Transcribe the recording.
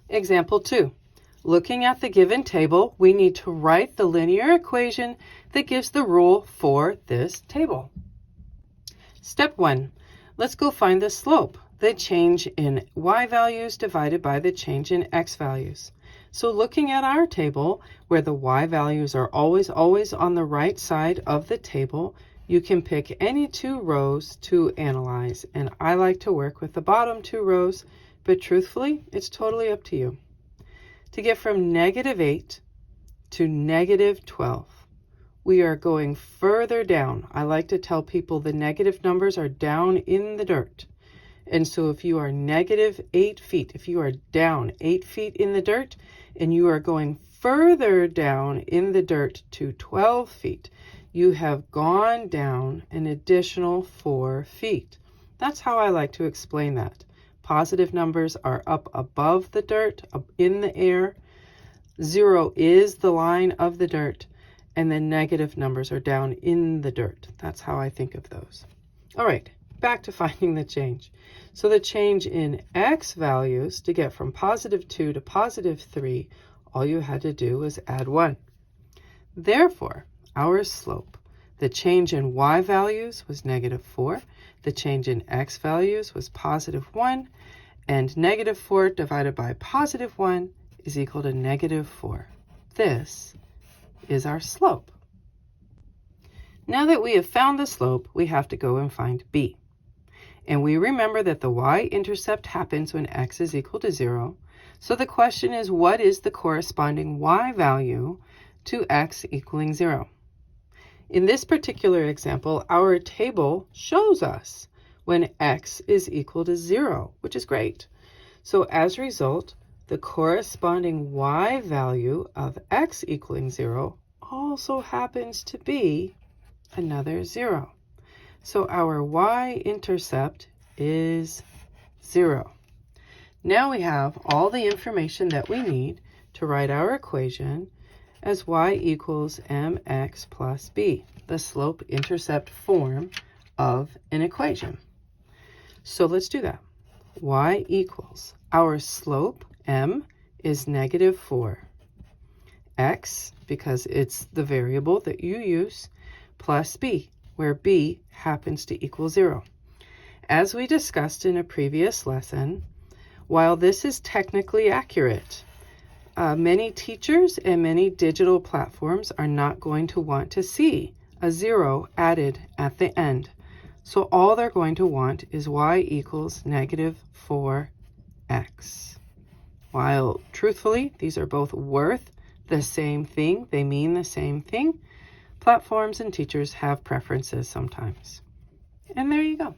Example 2. Looking at the given table, we need to write the linear equation that gives the rule for this table. Step 1. Let's go find the slope, the change in y values divided by the change in x values. So looking at our table, where the y values are always on the right side of the table, you can pick any two rows to analyze. And I like to work with the bottom two rows, but truthfully, it's totally up to you. To get from -8 to -12, we are going further down. I like to tell people the negative numbers are down in the dirt. And so if you are -8 feet, if you are down 8 feet in the dirt, and you are going further down in the dirt to 12 feet, you have gone down an additional 4 feet. That's how I like to explain that. Positive numbers are up above the dirt, up in the air. 0 is the line of the dirt, and the negative numbers are down in the dirt. That's how I think of those. All right, back to finding the change. So the change in x values, to get from +2 to +3, all you had to do was add 1. Therefore, our slope, the change in y values was -4, the change in x values was +1, and -4 divided by +1 is equal to -4. This is our slope. Now that we have found the slope, we have to go and find b. And we remember that the y-intercept happens when x is equal to 0. So the question is, what is the corresponding y value to x equaling 0? In this particular example, our table shows us when x is equal to 0, which is great. So as a result, the corresponding y value of x equaling 0 also happens to be another 0. So our y-intercept is 0. Now we have all the information that we need to write our equation as y equals mx plus b, the slope-intercept form of an equation. So let's do that. Y equals, our slope, m, is -4. X, because it's the variable that you use, plus b, where b happens to equal 0. As we discussed in a previous lesson, while this is technically accurate, many teachers and many digital platforms are not going to want to see a 0 added at the end. So all they're going to want is y equals -4x. While truthfully, these are both worth the same thing, they mean the same thing, platforms and teachers have preferences sometimes. And there you go.